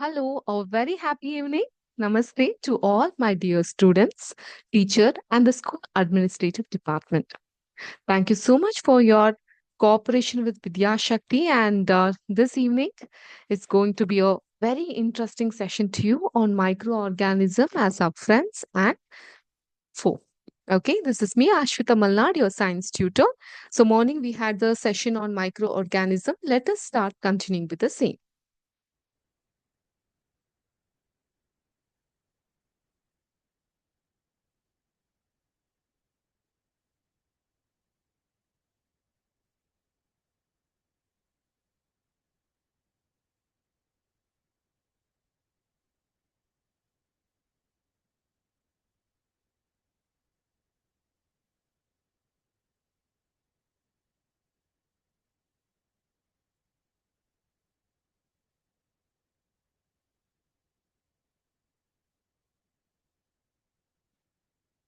Hello, a very happy evening. Namaste to all my dear students, teacher, and the school administrative department. Thank you so much for your cooperation with Vidya Shakti. And this evening, it's going to be a very interesting session to you on microorganism as our friends and foe. Okay, this is me, Ashwita Malnad, your science tutor. So, morning we had the session on microorganism. Let us start continuing with the same.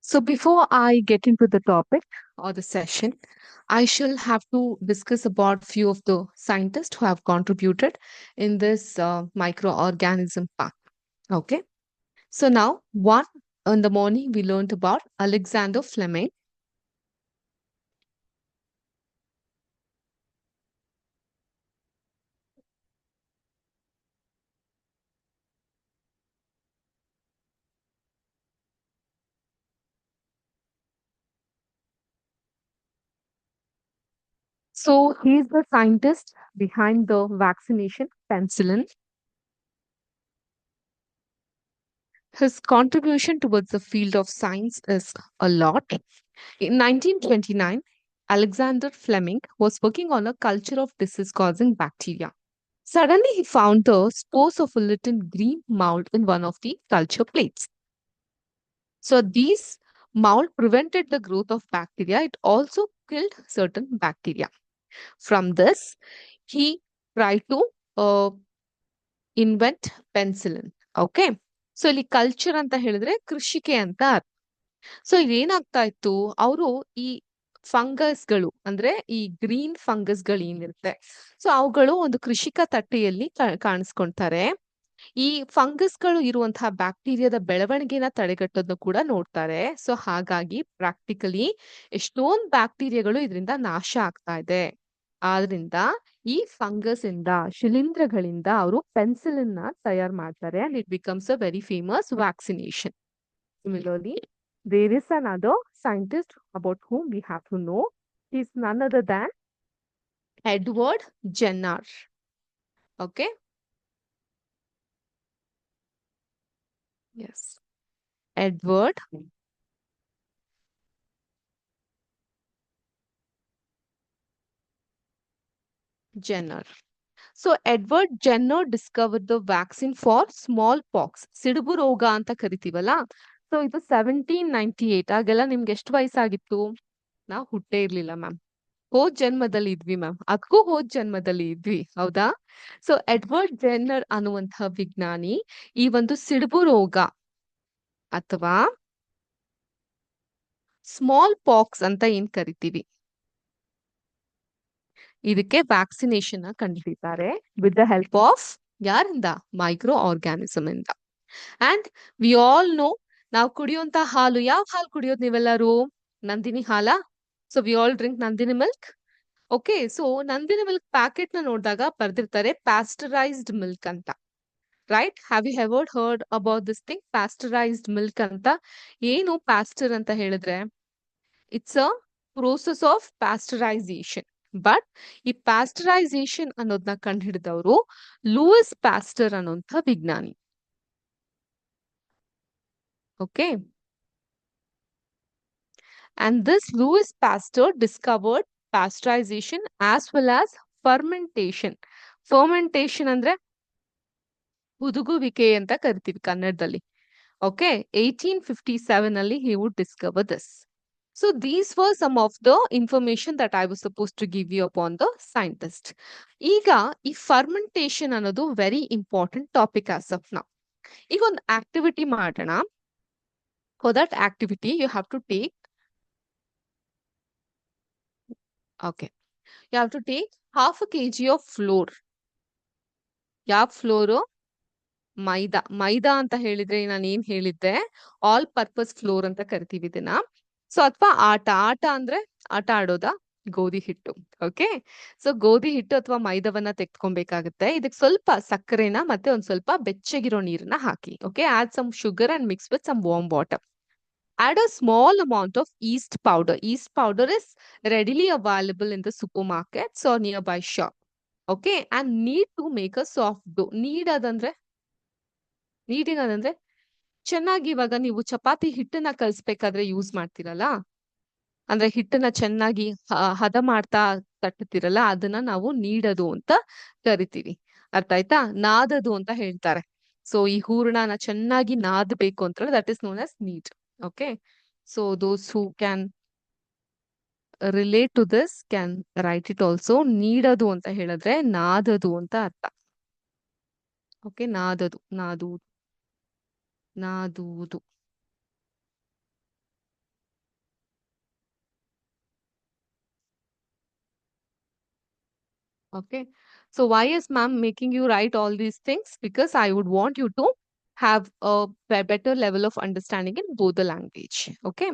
So before I get into the topic or the session, I shall have to discuss about few of the scientists who have contributed in this microorganism part. Okay. So now, one in the morning we learned about Alexander Fleming. So he is the scientist behind the vaccination penicillin. His contribution towards the field of science is a lot. In 1929, Alexander Fleming was working on a culture of disease causing bacteria. Suddenly, he found the spores of a little green mold in one of the culture plates. So, these mold prevented the growth of bacteria. It also killed certain bacteria. From this, he tried to invent penicillin. Okay. So ಇಲ್ಲಿ culture ಅಂತ ಹೇಳಿದ್ರೆ ಕೃಷಿಕೆ ಅಂತ ಅರ್ಥ. So ಇದೇನಾಗ್ತಾ ಇತ್ತು ಅವರು ಈ ಫಂಗಸ್ಗಳು ಅಂದ್ರೆ ಈ ಗ್ರೀನ್ ಫಂಗಸ್ಗಳು ಏನಿರುತ್ತೆ ಸೊ ಅವುಗಳು ಒಂದು ಕೃಷಿಕ ತಟ್ಟೆಯಲ್ಲಿ ಕಾಣಿಸ್ಕೊಳ್ತಾರೆ. ಈ ಫಂಗಸ್ಗಳು ಇರುವಂತಹ ಬ್ಯಾಕ್ಟೀರಿಯಾದ ಬೆಳವಣಿಗೆನ ತಡೆಗಟ್ಟೋದನ್ನು ಕೂಡ ನೋಡ್ತಾರೆ. ಸೊ ಹಾಗಾಗಿ ಪ್ರಾಕ್ಟಿಕಲಿ ಎಷ್ಟೊಂದು ಬ್ಯಾಕ್ಟೀರಿಯಾಗಳು ಇದರಿಂದ ನಾಶ ಆಗ್ತಾ ಇದೆ. ಆದ್ರಿಂದ ಈ ಫಂಗಸ್ ಇಂದ ಶಿಲೀಂಧ್ರಗಳಿಂದ ಅವರು ಪೆನ್ಸಿಲಿನ್ ನ ತಯಾರು ಮಾಡ್ತಾರೆ and it becomes a very famous vaccination. Similarly, there is another scientist about whom we have to know. He is none other than Edward Jenner. Okay. Yes. Edward Jenner. So Edward Jenner discovered the vaccine for smallpox. ಸಿಡುಬು ರೋಗ ಅಂತ ಕರಿತೀವಲ್ಲ. So ಇದು 1798 ಆಗೆಲ್ಲ ನಿಮ್ಗೆ ಎಷ್ಟು ವಯಸ್ಸಾಗಿತ್ತು? ನಾವು ಹುಟ್ಟೇ ಇರ್ಲಿಲ್ಲ ಮ್ಯಾಮ್. ಹೋದ್ ಜನ್ಮದಲ್ಲಿ ಇದ್ವಿ ಮ್ಯಾಮ್. ಅದಕ್ಕೂ ಹೋದ್ ಜನ್ಮದಲ್ಲಿ ಇದ್ವಿ ಹೌದಾ? ಸೊ ಎಡ್ವರ್ಡ್ ಜೆನ್ನರ್ ಅನ್ನುವಂತಹ ವಿಜ್ಞಾನಿ ಈ ಒಂದು ಸಿಡುಬು ರೋಗ ಅಥವಾ ಸ್ಮಾಲ್ ಪಾಕ್ಸ್ ಅಂತ ಏನ್ ಕರಿತೀವಿ ಇದಕ್ಕೆ ವ್ಯಾಕ್ಸಿನೇಷನ್ ಕಂಡುಹಿಡಿತಾರೆ ವಿತ್ ದ ಹೆಲ್ಪ್ ಆಫ್ ಯಾರಿಂದ ಮೈಕ್ರೋ ಆರ್ಗ್ಯಾನಿಸಮ್ ಇಂದ. ಅಂಡ್ ವಿ ಆಲ್ ನೋ ನಾವು ಕುಡಿಯುವಂತ ಹಾಲು ಯಾವ ಹಾಲು ಕುಡಿಯೋದು ನೀವೆಲ್ಲರೂ? ನಂದಿನಿ ಹಾಲ. So we all drink Nandini milk. Okay. So Nandini milk packet ನ ನೋಡಿದಾಗ ಬರ್ದಿರ್ತಾರೆ ಪ್ಯಾಸ್ಟರೈಸ್ಡ್ ಮಿಲ್ಕ್ ಅಂತ. Right? Have you ever heard about this thing pasteurized milk ಅಂತ? ಏನು ಪ್ಯಾಸ್ಟರ್ ಅಂತ ಹೇಳಿದ್ರೆ it's a process of pasteurization. But ಈ ಪ್ಯಾಸ್ಟರೈಸೇಷನ್ ಅನ್ನೋದನ್ನ ಕಂಡುಹಿಡಿದವರು ಲೂಯಿಸ್ ಪ್ಯಾಸ್ಟರ್ ಅನ್ನೋಂಥ ವಿಜ್ಞಾನಿ. Okay. And this Louis Pasteur discovered pasteurization as well as fermentation. Fermentation ಅಂದ್ರೆ ಹುದುಗುವಿಕೆ ಅಂತ ಕರಿತೀವಿ ಕನ್ನಡದಲ್ಲಿ. ಓಕೆ. 1857 ಅಲ್ಲಿ he would discover this. So these were some of the information that I was supposed to give you upon the scientist. ಈಗ ಈ fermentation ಅನ್ನೋದು very important topic as of now. ಈಗ ಒಂದು ಆಕ್ಟಿವಿಟಿ ಮಾಡೋಣ. For that activity you have to take okay. You have to take half a kg of flour. ಯಾವ floor? ಮೈದಾ ಅಂತ ಹೇಳಿದ್ರೆ ನಾನು ಏನ್ ಹೇಳಿದ್ದೆ, ಆಲ್ ಪರ್ಪಸ್ ಫ್ಲೋರ್ ಅಂತ ಕರಿತೀವಿ ಇದನ್ನ. ಸೊ ಅಥವಾ ಆಟ ಅಂದ್ರೆ ಆಟ ಆಡೋದಾ, ಗೋಧಿ ಹಿಟ್ಟು. ಓಕೆ, ಸೊ ಗೋಧಿ ಹಿಟ್ಟು ಅಥವಾ ಮೈದಾವನ್ನ ತೆಗೆದುಕೊಬೇಕಾಗುತ್ತೆ. ಇದಕ್ಕೆ ಸ್ವಲ್ಪ ಸಕ್ಕರೆನ ಮತ್ತೆ ಒಂದ್ ಸ್ವಲ್ಪ ಬೆಚ್ಚಗಿರೋ ನೀರನ್ನ ಹಾಕಿ. Okay, add some sugar and mix with some warm water. Add a small amount of yeast powder. Yeast powder is readily available in the supermarkets or nearby shop. Okay, and knead to make a soft dough. Needing ಅದಂದ್ರೆ ಚೆನ್ನಾಗಿ ಇವಾಗ ನೀವು ಚಪಾತಿ ಹಿಟ್ಟನ್ನ ಕಲ್ಸ್ಬೇಕಾದ್ರೆ use ಮಾಡ್ತೀರಲ್ಲ, ಅಂದ್ರೆ ಹಿಟ್ಟನ್ನ ಚೆನ್ನಾಗಿ ಹದ ಮಾಡ್ತಾ ತಟ್ಟುತ್ತೀರಲ್ಲ, ಅದನ್ನ ನಾವು ನೀಡೋದು ಅಂತ ಕರಿತೀವಿ. ಅರ್ಥ ಆಯ್ತಾ? ನಾದದು ಅಂತ ಹೇಳ್ತಾರೆ. ಸೊ ಈ ಹೂರಣನ ಚೆನ್ನಾಗಿ ನಾದಬೇಕು ಅಂತ that is known as knead. Okay, so those who can relate to this can write it also. ನೀಡದು ಅಂತ ಹೇಳಿದ್ರೆ ನಾದದು ಅಂತ ಅರ್ಥ. ಓಕೆ, ನಾದುವುದು. Okay. So why is ma'am making you write all these things? Because I would want you to have a better level of understanding in both the language. Okay.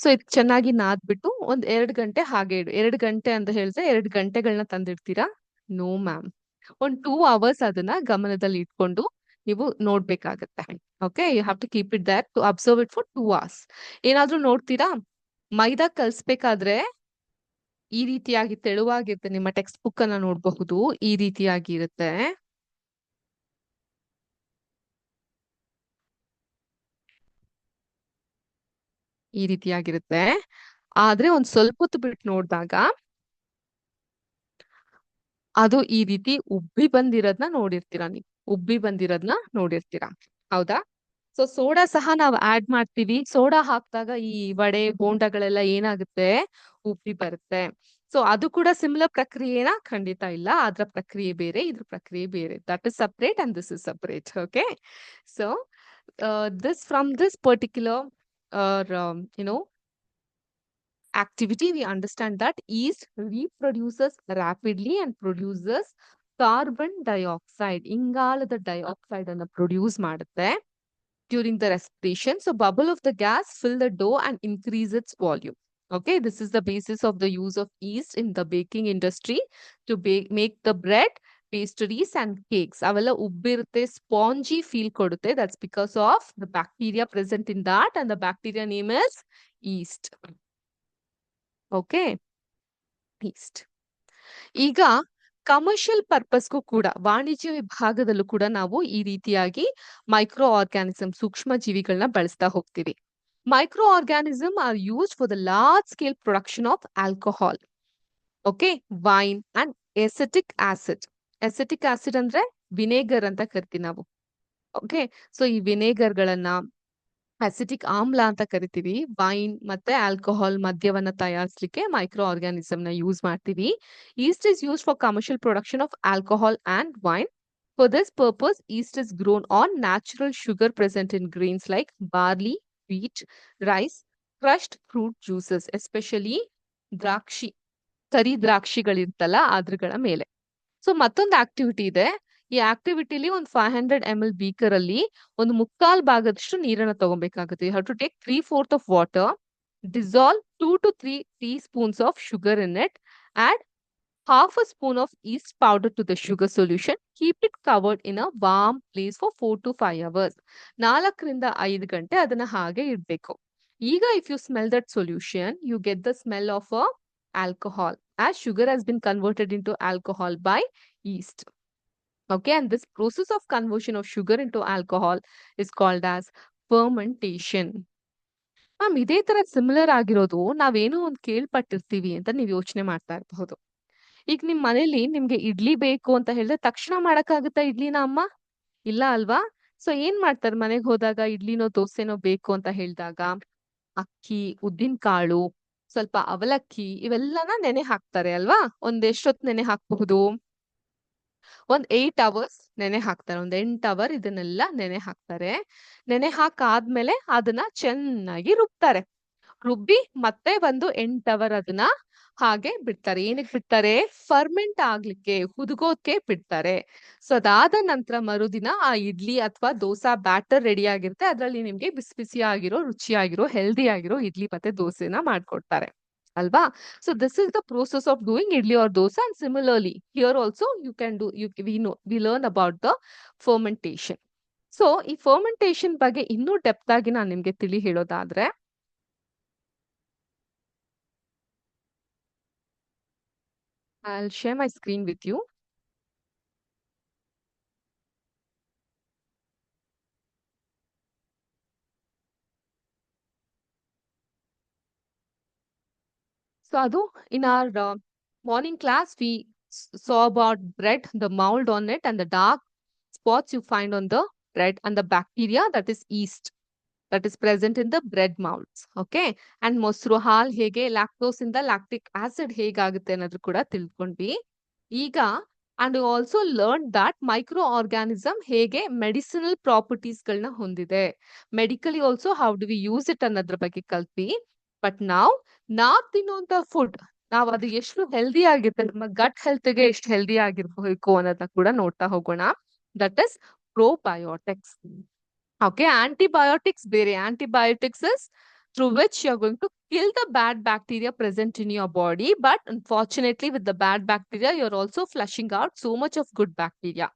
So ಇದು ಚೆನ್ನಾಗಿ ನಾದ್ಬಿಟ್ಟು ಒಂದ್ 2 ಗಂಟೆ ಹಾಗೆ ಇಡು. 2 ಗಂಟೆ ಅಂತ ಹೇಳಿದ್ರೆ 2 ಗಂಟೆಗಳನ್ನ ತಂದಿಡ್ತೀರಾ? No ma'am. ಒಂದ್ 2 hours ಅದನ್ನ ಗಮನದಲ್ಲಿ ಇಟ್ಕೊಂಡು ನೀವು ನೋಡ್ಬೇಕಾಗತ್ತೆ. Okay, you have to keep it there to observe it for 2 hours. ಏನಾದ್ರೂ ನೋಡ್ತೀರಾ? ಮೈದಾ ಕಲ್ಸ್ಬೇಕಾದ್ರೆ ಈ ರೀತಿಯಾಗಿ ತೆಳುವಾಗಿರುತ್ತೆ. ನಿಮ್ಮ ಟೆಕ್ಸ್ಟ್ ಬುಕ್ ಅನ್ನ ನೋಡಬಹುದು. ಈ ರೀತಿಯಾಗಿ ಇರುತ್ತೆ. ಈ ರೀತಿಯಾಗಿರುತ್ತೆ. ಆದ್ರೆ ಒಂದ್ ಸ್ವಲ್ಪ ಹೊತ್ತು ಬಿಟ್ಟು ನೋಡಿದಾಗ ಅದು ಈ ರೀತಿ ಉಬ್ಬಿ ಬಂದಿರೋದ್ನ ನೋಡಿರ್ತೀರಾ ನೀವು. ಹೌದಾ? ಸೊ ಸೋಡಾ ಸಹ ನಾವು ಆಡ್ ಮಾಡ್ತೀವಿ. ಸೋಡಾ ಹಾಕಿದಾಗ ಈ ವಡೆ ಬೋಂಡಗಳೆಲ್ಲ ಏನಾಗುತ್ತೆ, ಉಬ್ಬಿ ಬರುತ್ತೆ. ಸೊ ಅದು ಕೂಡ ಸಿಮಿಲರ್ ಪ್ರಕ್ರಿಯೆನಾ? ಖಂಡಿತ ಇಲ್ಲ. ಅದ್ರ ಪ್ರಕ್ರಿಯೆ ಬೇರೆ, ಇದ್ರ ಪ್ರಕ್ರಿಯೆ ಬೇರೆ. That is separate and this is separate. Okay, so this from this particular you know activity we understand that yeast reproduces rapidly and produces carbon dioxide. ಇಂಗಾಲದ ಡೈಆಕ್ಸೈಡ್ ಅನ್ನು ಪ್ರೊಡ್ಯೂಸ್ ಮಾಡುತ್ತೆ during the respiration. So bubble of the gas fill the dough and increase its volume. Okay, this is the basis of the use of yeast in the baking industry to make the bread, pastries and cakes. ಅವೆಲ್ಲ ಉಬ್ಬಿರುತ್ತೆ, spongy feel ಕೊಡುತ್ತೆ. That's because of the bacteria present in that, and the bacteria name is yeast. Okay, yeast. ಈಗ commercial ಪರ್ಪಸ್ಗೂ ಕೂಡ, ವಾಣಿಜ್ಯ ವಿಭಾಗದಲ್ಲೂ ಕೂಡ ನಾವು ಈ ರೀತಿಯಾಗಿ micro organism, ಸೂಕ್ಷ್ಮ ಜೀವಿಗಳನ್ನ ಬಳಸ್ತಾ ಹೋಗ್ತೀವಿ. Micro organism are used for the large scale production of alcohol, okay, wine and acetic acid. Acetic acid ಅಂದ್ರೆ ವಿನೇಗರ್ ಅಂತ ಕರಿತೀವಿ ನಾವು. ಓಕೆ, ಸೊ ಈ ವಿನೇಗರ್ಗಳನ್ನ ಅಸಿಟಿಕ್ ಆಮ್ಲ ಅಂತ ಕರಿತೀವಿ. ವೈನ್ ಮತ್ತೆ ಆಲ್ಕೋಹಾಲ್ ಮದ್ಯವನ್ನ ತಯಾರಿಸಲಿಕ್ಕೆ ಮೈಕ್ರೋ ಆರ್ಗ್ಯಾನಿಸಮ್ ನ ಯೂಸ್ ಮಾಡ್ತೀವಿ. Yeast is use for commercial production of alcohol and wine. For this purpose, yeast is grown on natural sugar present in grains like barley, wheat, rice, crushed fruit juices, especially ದ್ರಾಕ್ಷಿ, ಕರಿ ದ್ರಾಕ್ಷಿಗಳಿರ್ತಲ್ಲ ಅದ್ರಗಳ ಮೇಲೆ. So ಮತ್ತೊಂದು activity ಇದೆ. ಈ ಆಕ್ಟಿವಿಟಿಲಿ ಒಂದು 500 ml beaker ಅಲ್ಲಿ ಒಂದು 3/4 ಭಾಗದಷ್ಟು ನೀರನ್ನ ತಗೊಬೇಕಾಗುತ್ತೆ. You have to take 3/4 of water, dissolve 2 to 3 teaspoons of sugar in it, add half a spoon of yeast powder to the sugar solution, keep it covered in a warm place for 4 to 5 hours. 4 ರಿಂದ 5 ಗಂಟೆ ಅದನ್ನ ಹಾಗೆ ಇಡ್ಬೇಕು. ಈಗ if you smell that solution, you get the smell of a alcohol, as sugar has been converted into alcohol by yeast. Okay, and this process of conversion of sugar into alcohol is called as fermentation. Ma'am ಇದೇ ತರ similar ಆಗಿರೋದು ನಾವೇನೋ ಒಂದು ಕೇಳ್ಪಟ್ಟಿರ್ತೀವಿ ಅಂತ ನೀವು ಯೋಚನೆ ಮಾಡ್ತಾ ಇರಬಹುದು. ಈಗ ನಿಮ್ ಮನೇಲಿ ನಿಮ್ಗೆ ಇಡ್ಲಿ ಬೇಕು ಅಂತ ಹೇಳಿದ್ರೆ ತಕ್ಷಣ ಮಾಡಕ್ಕಾಗುತ್ತಾ ಇಡ್ಲಿನ ಅಮ್ಮ? ಇಲ್ಲ ಅಲ್ವಾ? ಸೊ ಏನ್ ಮಾಡ್ತಾರೆ ಮನೆಗೆ ಹೋದಾಗ, ಇಡ್ಲಿನೋ ದೋಸೆನೋ ಬೇಕು ಅಂತ ಹೇಳಿದಾಗ ಅಕ್ಕಿ, ಉದ್ದಿನ ಕಾಳು, ಸ್ವಲ್ಪ ಅವಲಕ್ಕಿ ಇವೆಲ್ಲನ ನೆನೆ ಹಾಕ್ತಾರೆ ಅಲ್ವಾ? ಎಷ್ಟೊತ್ತು ನೆನೆ ಹಾಕಬಹುದು? ಒಂದ್ 8 hours ನೆನೆ ಹಾಕ್ತಾರೆ. 8 hour ಇದನ್ನೆಲ್ಲ ನೆನೆ ಹಾಕ್ತಾರೆ. ನೆನೆ ಹಾಕಾದ್ಮೇಲೆ ಅದನ್ನ ಚೆನ್ನಾಗಿ ರುಬ್ತಾರೆ. ರುಬ್ಬಿ ಮತ್ತೆ ಒಂದು 8 hour ಅದನ್ನ ಹಾಗೆ ಬಿಡ್ತಾರೆ. ಏನಕ್ಕೆ ಬಿಡ್ತಾರೆ? ಫರ್ಮೆಂಟ್ ಆಗ್ಲಿಕ್ಕೆ, ಹುದುಗೋಕೆ ಬಿಡ್ತಾರೆ. ಸೊ ಅದಾದ ನಂತರ ಮರುದಿನ ಆ ಇಡ್ಲಿ ಅಥವಾ ದೋಸಾ ಬ್ಯಾಟರ್ ರೆಡಿ ಆಗಿರುತ್ತೆ. ಅದ್ರಲ್ಲಿ ನಿಮ್ಗೆ ಬಿಸಿ ಬಿಸಿ ಆಗಿರೋ, ರುಚಿಯಾಗಿರೋ, ಹೆಲ್ದಿ ಆಗಿರೋ ಇಡ್ಲಿ ಮತ್ತೆ ದೋಸೆನ ಮಾಡ್ಕೊಡ್ತಾರೆ. ಅಲ್ವಾ? So this is the process of doing idli or dosa, and similarly here also you can do, we learn about the fermentation. So ಈ ಫರ್ಮೆಂಟೇಶನ್ ಬಗ್ಗೆ ಇನ್ನೂ ಡೆಪ್ತ್ ಆಗಿ ನಾನು ನಿಮ್ಗೆ ತಿಳಿ ಹೇಳೋದಾದ್ರೆ, I'll share my screen with you. So Adu, in our morning class, we saw about bread, the mold on it, and the dark spots you find on the bread, and the bacteria, that is yeast, that is present in the bread molds. Okay. And ಮೊಸರು ಹಾಲ್ ಹೇಗೆ lactose ಇಂದ lactic acid ಹೇಗಾಗುತ್ತೆ ಅನ್ನೋದು ಕೂಡ ತಿಳ್ಕೊಂಡ್ವಿ. ಈಗ and also learn that micro organism ಹೇಗೆ medicinal properties ಗಳನ್ನ ಹೊಂದಿದೆ. Medically also how do we use it ಅನ್ನೋದ್ರ ಬಗ್ಗೆ ಕಲ್ತ್ವಿ. ಬಟ್ ನಾವ್ ತಿನ್ನುವಂತ ಫುಡ್, ನಾವ್ ಅದು ಎಷ್ಟು ಹೆಲ್ದಿ ಆಗಿರುತ್ತೆ, ನಮ್ಮ ಗಟ್ ಹೆಲ್ತ್ ಗೆ ಎಷ್ಟು ಹೆಲ್ದಿ ಆಗಿರ್ಬೇಕು ಅನ್ನೋದನ್ನ ಕೂಡ ನೋಡ್ತಾ ಹೋಗೋಣ. That is probiotics. Okay, antibiotics ಬೇರೆ. Antibiotics is through which you're going to kill the bad bacteria present in your body. But unfortunately, with the bad bacteria, you're also flushing out so much of good bacteria.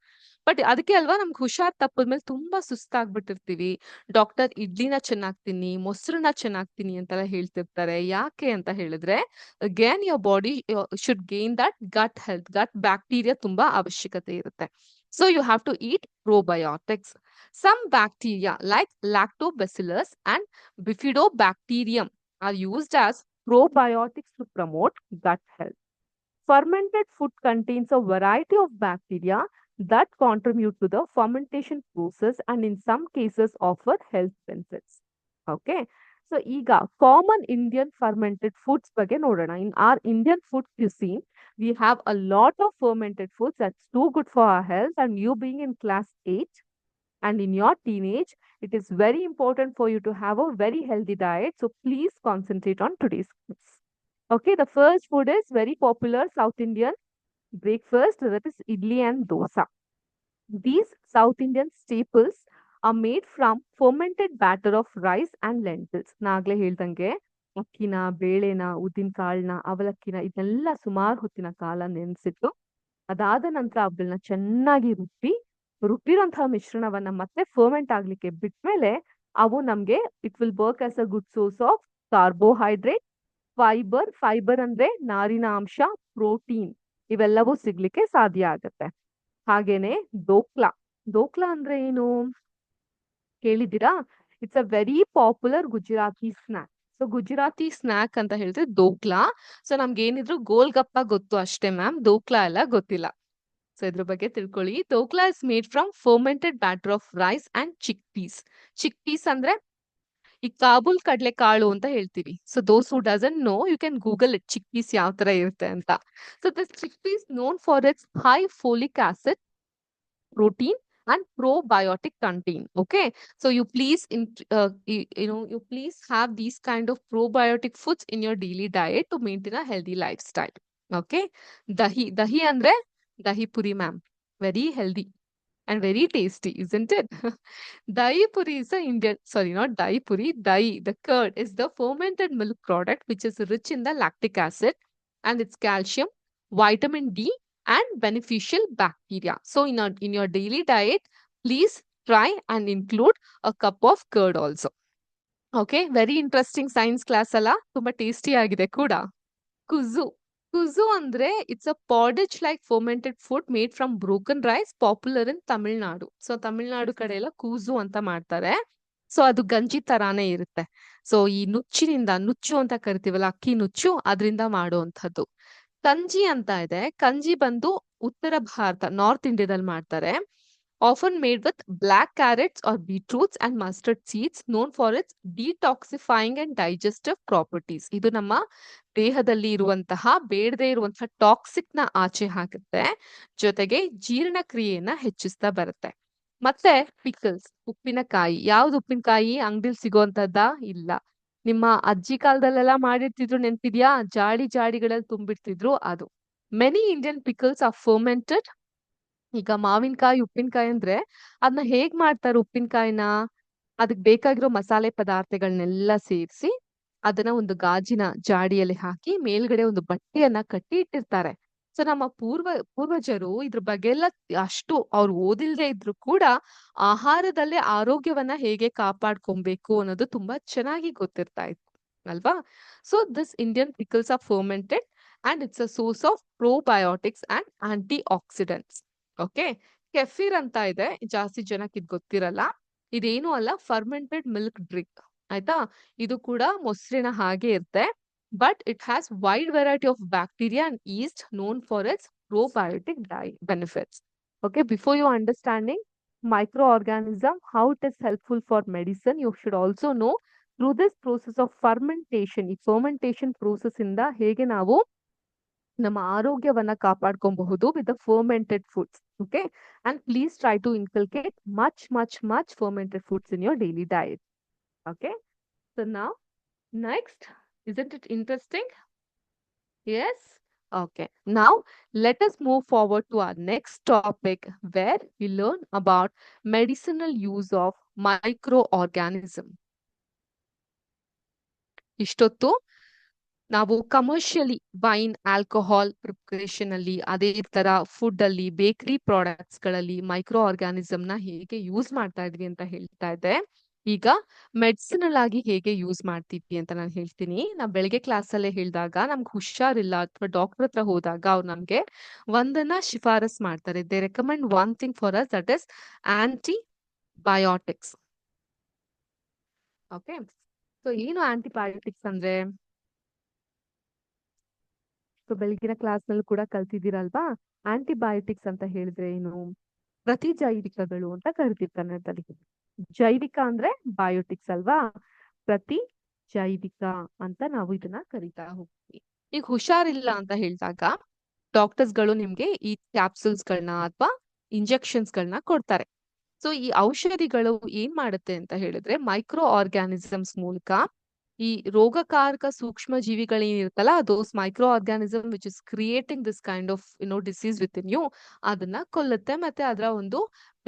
But ಅದಕ್ಕೆ ಅಲ್ವಾ ನಮ್ಗೆ ಹುಷಾರ್ ತಪ್ಪದ್ಮೇಲೆ ತುಂಬಾ ಸುಸ್ತಾಗ್ಬಿಟ್ಟಿರ್ತೀವಿ. Doctor ಇಡ್ಲಿನ ಚೆನ್ನಾಗ್ ತಿನ್ನಿ, ಮೊಸರನ್ನ ಚೆನ್ನಾಗ್ ತಿನ್ನಿ ಅಂತೆಲ್ಲ ಹೇಳ್ತಿರ್ತಾರೆ. ಯಾಕೆ ಅಂತ ಹೇಳಿದ್ರೆ, again your body should gain that gut health, gut bacteria ತುಂಬಾ ಅವಶ್ಯಕತೆ ಇರುತ್ತೆ. So you have to eat probiotics. Some bacteria like lactobacillus and bifidobacterium are used as probiotics to promote gut health. Fermented food contains a variety of bacteria that contribute to the fermentation process and in some cases offer health benefits. Okay. So, ಈಗ common Indian fermented foods ಬಗ್ಗೆ ನೋಡೋಣ. In our Indian food cuisine, we have a lot of fermented foods that's too good for our health, and you being in class 8 and in your teenage, it is very important for you to have a very healthy diet. So please concentrate on today's foods. Okay, the first food is very popular South Indian breakfast, that is idli and dosa. These South Indian staples are made from fermented batter of rice and lentils. ನಾಗ್ಲೇ ಹೇಳ್ದಂಗೆ ಅಕ್ಕಿನ, ಬೇಳೆನ, ಉದ್ದಿನ ಕಾಳನ್ನ, ಅವಲಕ್ಕಿನ ಇದೆಲ್ಲ ಸುಮಾರು ಹೊತ್ತಿನ ಕಾಲ ನೆನೆಸಿಟ್ಟು ಅದಾದ ನಂತರ ಅವುಗಳನ್ನ ಚೆನ್ನಾಗಿ ರುಬ್ಬಿರುವಂತಹ ಮಿಶ್ರಣವನ್ನ ಮತ್ತೆ ಫರ್ಮೆಂಟ್ ಆಗ್ಲಿಕ್ಕೆ ಬಿಟ್ಮೇಲೆ ಅವು ನಮ್ಗೆ it will work as a good source of carbohydrate, fibre ಅಂದ್ರೆ ನಾರಿನ ಅಂಶ, ಪ್ರೋಟೀನ್ ಇವೆಲ್ಲವೂ ಸಿಗ್ಲಿಕ್ಕೆ ಸಾಧ್ಯ ಆಗತ್ತೆ. ಹಾಗೇನೆ ದೋಕ್ಲಾ ಅಂದ್ರೆ ಏನು ಕೇಳಿದ್ದೀರಾ? It's a very popular Gujarati snack. So Gujarati snack ಅಂತ ಹೇಳಿದ್ರೆ ದೋಕ್ಲಾ. ಸೊ ನಮ್ಗೆ ಏನಿದ್ರು ಗೋಲ್ಗಪ್ಪ ಗೊತ್ತು ಅಷ್ಟೇ ಮ್ಯಾಮ್, ದೋಕ್ಲಾ ಎಲ್ಲ ಗೊತ್ತಿಲ್ಲ. ಸೊ ಇದ್ರ ಬಗ್ಗೆ ತಿಳ್ಕೊಳ್ಳಿ. Dhokla is made from fermented batter of rice and chickpeas ಅಂದ್ರೆ ಈ ಕಾಬೂಲ್ ಕಡ್ಲೆ ಕಾಳು ಅಂತ ಹೇಳ್ತೀವಿ. So those who doesn't know, you can google it, chickpeas ಯಾವ ತರ ಇರುತ್ತೆ ಅಂತ. So this chickpeas known for its high folic acid, protein and probiotic content. Okay, so you please you please have these kind of probiotic foods in your daily diet to maintain a healthy lifestyle. Okay, dahi andre dahi puri ma'am, very healthy and very tasty, isn't it? Dahi puri is a Indian, sorry, not dahi puri, dahi, the curd is the fermented milk product which is rich in the lactic acid and its calcium, vitamin D and beneficial bacteria. So in your daily diet, please try and include a cup of curd also. Okay, very interesting science class ಅಲ್ಲ, ತುಂಬಾ tasty ಆಗಿದೆ ಕೂಡ. ಕುಜು ಅಂದ್ರೆ it's a ಪಾಡಿಚ್ like fermented food made from broken rice, popular in Tamil Nadu. So Tamil Nadu ಕಡೆ ಎಲ್ಲ ಕೂಸು ಅಂತ ಮಾಡ್ತಾರೆ. ಸೊ ಅದು ಗಂಜಿ ತರಾನೇ ಇರುತ್ತೆ. ಸೊ ಈ ನುಚ್ಚು ಅಂತ ಕರಿತೀವಲ್ಲ, ಅಕ್ಕಿ ನುಚ್ಚು, ಅದರಿಂದ ಮಾಡುವಂಥದ್ದು. ಕಂಜಿ ಅಂತ ಇದೆ. ಕಂಜಿ ಬಂದು ಉತ್ತರ ಭಾರತ, ನಾರ್ತ್ ಇಂಡಿಯಾದಲ್ಲಿ ಮಾಡ್ತಾರೆ. Often made with black carrots or beetroots and mustard seeds, known for its detoxifying and digestive properties. ಇದು ನಮ್ಮ ದೇಹದಲ್ಲಿ ಇರುವಂತಹ ಬೇಡದೇ ಇರುವಂತಹ ಟಾಕ್ಸಿಕ್ ನ ಆಚೆ ಹಾಕುತ್ತೆ, ಜೊತೆಗೆ ಜೀರ್ಣಕ್ರಿಯೆಯನ್ನ ಹೆಚ್ಚಿಸ್ತಾ ಬರುತ್ತೆ. ಮತ್ತೆ ಪಿಕಲ್ಸ್, ಉಪ್ಪಿನಕಾಯಿ. ಯಾವ್ದು ಉಪ್ಪಿನಕಾಯಿ? ಅಂಗಡಿಲಿ ಸಿಗೋಂತದ್ದ? ಇಲ್ಲ, ನಿಮ್ಮ ಅಜ್ಜಿ ಕಾಲದಲ್ಲೆಲ್ಲ ಮಾಡಿರ್ತಿದ್ರು ನೆನ್ಪಿದ್ಯಾ? ಜಾಡಿ ಜಾಡಿಗಳಲ್ಲಿ ತುಂಬಿಡ್ತಿದ್ರು ಅದು. Many Indian pickles are fermented. ಈಗ ಮಾವಿನಕಾಯಿ ಉಪ್ಪಿನಕಾಯಿ ಅಂದ್ರೆ ಅದನ್ನ ಹೇಗ್ ಮಾಡ್ತಾರೆ ಉಪ್ಪಿನಕಾಯಿನ? ಅದಕ್ ಬೇಕಾಗಿರೋ ಮಸಾಲೆ ಪದಾರ್ಥಗಳನ್ನೆಲ್ಲ ಸೇರಿಸಿ ಅದನ್ನ ಒಂದು ಗಾಜಿನ ಜಾಡಿಯಲ್ಲಿ ಹಾಕಿ ಮೇಲ್ಗಡೆ ಒಂದು ಬಟ್ಟೆಯನ್ನ ಕಟ್ಟಿ ಇಟ್ಟಿರ್ತಾರೆ. ಸೊ ನಮ್ಮ ಪೂರ್ವಜರು ಇದ್ರ ಬಗ್ಗೆ ಎಲ್ಲ ಅಷ್ಟು ಅವ್ರು ಓದಿಲ್ದೇ ಇದ್ರು ಕೂಡ ಆಹಾರದಲ್ಲೇ ಆರೋಗ್ಯವನ್ನ ಹೇಗೆ ಕಾಪಾಡ್ಕೊಬೇಕು ಅನ್ನೋದು ತುಂಬಾ ಚೆನ್ನಾಗಿ ಗೊತ್ತಿರ್ತಾ ಇತ್ತು ಅಲ್ವಾ? So this Indian pickles are fermented and it's a source of probiotics and anti oxidants. Okay. Kefir ಅಂತ ಇದೆ, ಜಾಸ್ತಿ ಜನಕ್ಕೆ ಇದು ಗೊತ್ತಿರಲ್ಲ. ಇದೇನು ಅಲ್ಲ, ಫರ್ಮೆಂಟೆಡ್ ಮಿಲ್ಕ್ ಡ್ರಿಂಕ್. ಆಯ್ತಾ? ಇದು ಕೂಡ ಮೊಸರಿನ ಹಾಗೆ ಇರುತ್ತೆ. But it has wide variety of bacteria and East non for it's probiotic benefits. Okay, before you understanding microorganism, how it is helpful for medicine, you should also know through this process of fermentation, ಈ fermentation process ಇಂದ ಹೇಗೆ ನಾವು ನಮ್ಮ ಆರೋಗ್ಯವನ್ನ ಕಾಪಾಡ್ಕೊಬಹುದು with the fermented foods. Okay, and please try to inculcate much fermented foods in your daily diet. Okay, so now next, isn't it interesting? Yes. Okay, now let us move forward to our next topic where we learn about medicinal use of microorganism. ಇಷ್ಟೊತ್ತು ನಾವು commercially wine, alcohol preparation ಅಲ್ಲಿ, ಅದೇ ತರ food ಅಲ್ಲಿ, bakery products ಗಳಲ್ಲಿ micro organism ನ ಹೇಗೆ use ಮಾಡ್ತಾ ಇದ್ವಿ ಅಂತ ಹೇಳ್ತಾ ಇದ್ದೆ. ಈಗ ಮೆಡಿಸಿನಲ್ ಆಗಿ ಹೇಗೆ ಯೂಸ್ ಮಾಡ್ತೀವಿ ಅಂತ ನಾನು ಹೇಳ್ತೀನಿ. ನಾ ಬೆಳಗ್ಗೆ ಕ್ಲಾಸ್ ಅಲ್ಲೇ ಹೇಳಿದಾಗ ನಮ್ಗೆ ಹುಷಾರಿಲ್ಲ ಅಥವಾ ಡಾಕ್ಟರ್ ಹತ್ರ ಹೋದಾಗ ಅವ್ರು ನಮ್ಗೆ ಒಂದನ್ನ ಶಿಫಾರಸ್ ಮಾಡ್ತಾರೆ. They recommend one thing for us, that is antibiotics. Okay, so ಏನು ಆಂಟಿಬಯೋಟಿಕ್ಸ್ ಅಂದ್ರೆ? ಸೊ ಬೆಳಗಿನ ಕ್ಲಾಸ್ ನಲ್ಲಿ ಕೂಡ ಕಲ್ತಿದ್ದೀರಲ್ವಾ? ಆಂಟಿಬಯೋಟಿಕ್ಸ್ ಅಂತ ಹೇಳಿದ್ರೆ ಏನು? ಪ್ರತಿಜೈವಿಕಗಳು ಅಂತ ಕರಿತೀವಿ ಕನ್ನಡದಲ್ಲಿ. ಜೈವಿಕ ಅಂದ್ರೆ ಬಯೋಟಿಕ್ಸ್ ಅಲ್ವಾ? ಪ್ರತಿ ಜೈವಿಕ ಅಂತ ನಾವು ಇದನ್ನ ಕರಿತಾ ಹೋಗ್ತೀವಿ. ಈಗ ಹುಷಾರಿಲ್ಲ ಅಂತ ಹೇಳಿದಾಗ ಡಾಕ್ಟರ್ಸ್ ಗಳು ನಿಮ್ಗೆ ಈ ಕ್ಯಾಪ್ಸೂಲ್ಸ್ ಗಳನ್ನ ಅಥವಾ ಇಂಜೆಕ್ಷನ್ಸ್ ಗಳನ್ನ ಕೊಡ್ತಾರೆ. ಸೊ ಈ ಔಷಧಿಗಳು ಏನ್ ಮಾಡುತ್ತೆ ಅಂತ ಹೇಳಿದ್ರೆ ಮೈಕ್ರೋ ಆರ್ಗ್ಯಾನಿಸಮ್ಸ್ ಮೂಲಕ ಈ ರೋಗಕಾರಕ ಸೂಕ್ಷ್ಮ ಜೀವಿಗಳೇನಿರುತ್ತಲ್ಲ, those micro organism which is creating this kind of disease with in you, ಅದನ್ನ ಕೊಲ್ಲುತ್ತೆ. ಮತ್ತೆ ಅದರ ಒಂದು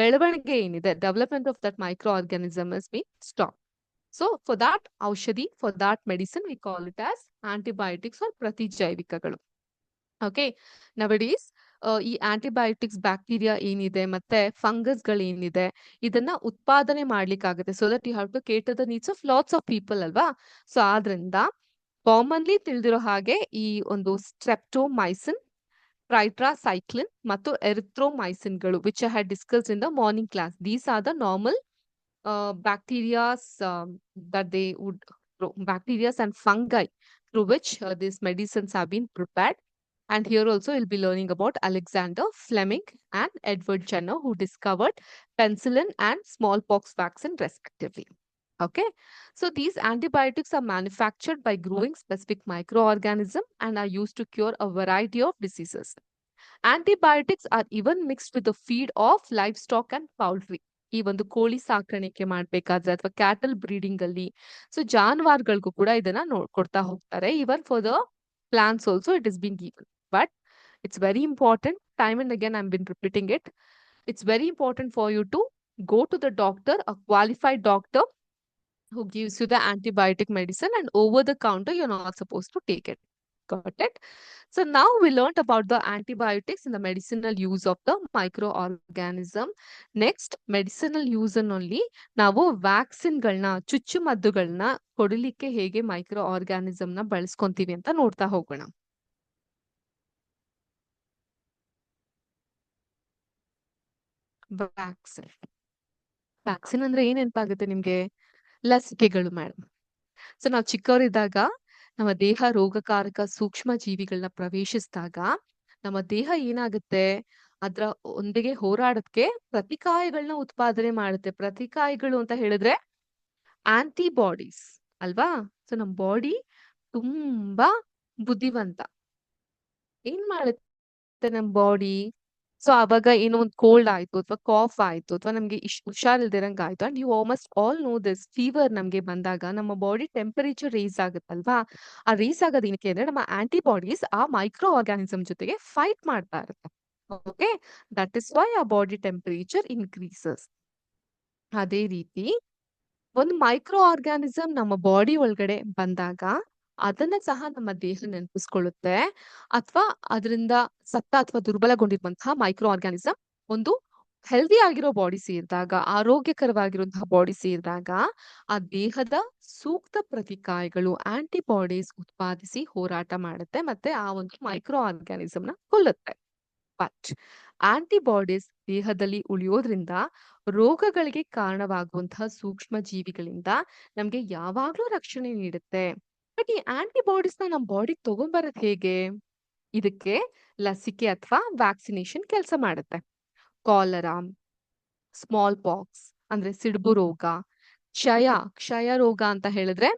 ಬೆಳವಣಿಗೆ ಏನಿದೆ, development of that micro organism is be stop. So for that ಔಷಧಿ, for that medicine we call it as antibiotics or ಪ್ರತಿಜೈವಿಕಗಳು. Okay, nowadays ಈ ಆಂಟಿಬಯೋಟಿಕ್ಸ್ ಬ್ಯಾಕ್ಟೀರಿಯಾ ಏನಿದೆ ಮತ್ತೆ ಫಂಗಸ್ ಗಳೇನಿದೆ ಇದನ್ನ ಉತ್ಪಾದನೆ ಮಾಡ್ಲಿಕ್ಕಾಗುತ್ತೆ. So that you have to cater the needs of lots of people ಅಲ್ವಾ? ಸೊ ಆದ್ರಿಂದ ಕಾಮನ್ಲಿ ತಿಳಿದಿರೋ ಹಾಗೆ ಈ ಒಂದು ಸ್ಟ್ರೆಪ್ಟೋಮೈಸಿನ್, ಟ್ರೈಟ್ರಾಸೈಕ್ಲಿನ್ ಮತ್ತು ಎರಿಥ್ರೋಮೈಸಿನ್ಗಳು which I had discussed in the morning class. These are the normal bacterias that they would bacteria and fungi through which these medicines have been prepared. And here also we'll be learning about Alexander Fleming and Edward Jenner, who discovered penicillin and smallpox vaccine respectively. Okay, so these antibiotics are manufactured by growing specific microorganism and are used to cure a variety of diseases. Antibiotics are even mixed with the feed of livestock and poultry. ಈ ಒಂದು ಕೋಳಿ ಸಾಕಾಣಿಕೆ ಮಾಡ್ಬೇಕಾದ್ರೆ ಅಥವಾ cattle breeding ಅಲ್ಲಿ, so ಜಾನುವಾರುಗಳಿಗೂ ಕೂಡ ಇದನ್ನ ಕೊಡ್ತಾ ಹೋಗ್ತಾರೆ. Even for the plants also it is been given. But it's very important, time and again I bin repeating it, it's very important for you to go to the doctor, a qualified doctor who gives you the antibiotic medicine, and over the counter you're not supposed to take it. Got it? So now we learned about the antibiotics and the medicinal use of the microorganism. Next, medicinal use only ನಾವು vaccine ಗಳನ್ನ, ಚುಚ್ಚುಮದ್ದುಗಳನ್ನ ಕೊಡಲಿಕ್ಕೆ ಹೇಗೆ micro organism ನ ಬಳಸ್ಕೊಂತೀವಿ ಅಂತ ನೋಡ್ತಾ ಹೋಗೋಣ. Vaccine, vaccine ಅಂದ್ರೆ ಏನ್ ನೆನಪಾಗುತ್ತೆ ನಿಮ್ಗೆ? ಲಸಿಕೆಗಳು ಮೇಡಮ್. ಸೊ ನಾವು ಚಿಕ್ಕವರಿದ್ದಾಗ ನಮ್ಮ ದೇಹ ರೋಗಕಾರಕ ಸೂಕ್ಷ್ಮ ಜೀವಿಗಳನ್ನ ಪ್ರವೇಶಿಸಿದಾಗ ನಮ್ಮ ದೇಹ ಏನಾಗುತ್ತೆ, ಅದ್ರ ಒಂದಿಗೆ ಹೋರಾಡಕ್ಕೆ ಪ್ರತಿಕಾಯಗಳನ್ನ ಉತ್ಪಾದನೆ ಮಾಡುತ್ತೆ. ಪ್ರತಿಕಾಯಗಳು ಅಂತ ಹೇಳಿದ್ರೆ ಆಂಟಿಬಾಡೀಸ್ ಅಲ್ವಾ? ಸೊ ನಮ್ ಬಾಡಿ ತುಂಬಾ ಬುದ್ಧಿವಂತ. ಏನ್ ಮಾಡುತ್ತೆ ನಮ್ ಬಾಡಿ? ಸೊ ಅವಾಗ ಏನೋ ಒಂದು ಕೋಲ್ಡ್ ಆಯ್ತು ಅಥವಾ ಕಾಫ್ ಆಯ್ತು ಅಥವಾ ನಮ್ಗೆ ಹುಷಾರಿಲ್ದಿರಂಗ್ ಆಯ್ತು and you almost all know this fever ನಮ್ಗೆ ಬಂದಾಗ ನಮ್ಮ ಬಾಡಿ ಟೆಂಪರೇಚರ್ ರೇಸ್ ಆಗುತ್ತಲ್ವಾ? ಆ ರೇಸ್ ಆಗೋದು ಏನಕ್ಕೆ ಅಂದ್ರೆ ನಮ್ಮ ಆಂಟಿಬಾಡೀಸ್ ಆ ಮೈಕ್ರೋ ಆರ್ಗಾನಿಸಮ್ ಜೊತೆಗೆ ಫೈಟ್ ಮಾಡ್ತಾ ಇರುತ್ತೆ. ಓಕೆ, ದಟ್ ಇಸ್ ವೈ ಆ ಬಾಡಿ ಟೆಂಪರೇಚರ್ ಇನ್ಕ್ರೀಸಸ್. ಅದೇ ರೀತಿ ಒಂದು ಮೈಕ್ರೋ ಆರ್ಗಾನಿಸಮ್ ನಮ್ಮ ಬಾಡಿ ಒಳಗಡೆ ಬಂದಾಗ ಅದನ್ನ ಸಹ ನಮ್ಮ ದೇಹ ನೆನಪಿಸ್ಕೊಳ್ಳುತ್ತೆ. ಅಥವಾ ಅದರಿಂದ ಸತ್ತ ಅಥವಾ ದುರ್ಬಲಗೊಂಡಿರುವಂತಹ ಮೈಕ್ರೋ ಆರ್ಗಾನಿಸಮ್ ಒಂದು ಹೆಲ್ದಿ ಆಗಿರೋ ಬಾಡಿ ಸೇರಿದಾಗ, ಆರೋಗ್ಯಕರವಾಗಿರುವಂತಹ ಬಾಡಿ ಸೇರಿದಾಗ ಆ ದೇಹದ ಸೂಕ್ತ ಪ್ರತಿಕಾಯಗಳು ಆಂಟಿಬಾಡೀಸ್ ಉತ್ಪಾದಿಸಿ ಹೋರಾಟ ಮಾಡುತ್ತೆ ಮತ್ತೆ ಆ ಒಂದು ಮೈಕ್ರೋ ಆರ್ಗಾನಿಸಮ್ ನ ಕೊಲ್ಲುತ್ತೆ. ಬಟ್ ಆಂಟಿಬಾಡೀಸ್ ದೇಹದಲ್ಲಿ ಉಳಿಯೋದ್ರಿಂದ ರೋಗಗಳಿಗೆ ಕಾರಣವಾಗುವಂತಹ ಸೂಕ್ಷ್ಮ ಜೀವಿಗಳಿಂದ ನಮ್ಗೆ ಯಾವಾಗ್ಲೂ ರಕ್ಷಣೆ ನೀಡುತ್ತೆ. ಬಟ್ ಈ ಆಂಟಿಬಾಡೀಸ್ ನ ನಮ್ ಬಾಡಿಗೆ ತಗೊಂಡ್ಬರೋದ್ ಹೇಗೆ? ಇದಕ್ಕೆ ಲಸಿಕೆ ಅಥವಾ ವ್ಯಾಕ್ಸಿನೇಷನ್ ಕೆಲಸ ಮಾಡುತ್ತೆ. ಕಾಲರಾ, ಸ್ಮಾಲ್ ಪಾಕ್ಸ್ ಅಂದ್ರೆ ಸಿಡುಬು ರೋಗ, ಕ್ಷಯ ರೋಗ ಅಂತ ಹೇಳಿದ್ರೆ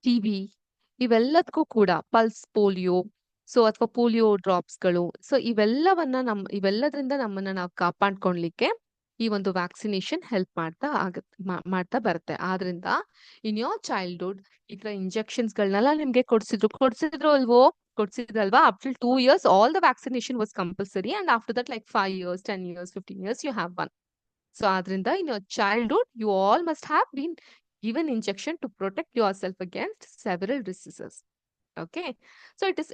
ಟಿಬಿ, ಇವೆಲ್ಲದಕ್ಕೂ ಕೂಡ ಪಲ್ಸ್ ಪೋಲಿಯೋ, ಸೊ ಅಥವಾ ಪೋಲಿಯೋ ಡ್ರಾಪ್ಸ್ಗಳು, ಸೊ ಇವೆಲ್ಲದ್ರಿಂದ ನಮ್ಮನ್ನ ನಾವು ಕಾಪಾಡ್ಕೊಳ್ಲಿಕ್ಕೆ ಈ ಒಂದು ವ್ಯಾಕ್ಸಿನೇಷನ್ ಹೆಲ್ಪ್ ಮಾಡ್ತಾ ಬರುತ್ತೆ. ಆದ್ರಿಂದ ಇನ್ ಯೋರ್ ಚೈಲ್ಡ್ಹುಡ್ ಈ ತರ ಇಂಜೆಕ್ಷನ್ಸ್ ಗಳನ್ನೆಲ್ಲ ನಿಮ್ಗೆ ಕೊಡ್ಸಿದ್ರು ಅಲ್ವೋ? ಕೊಡ್ಸಿದ್ರಲ್ವಾ? Up till 2 years all the vaccination was compulsory and after that like 5 years, 10 years, 15 years you have one. So adrinda in your childhood you all must have been given injection to protect yourself against several diseases. Okay, so it is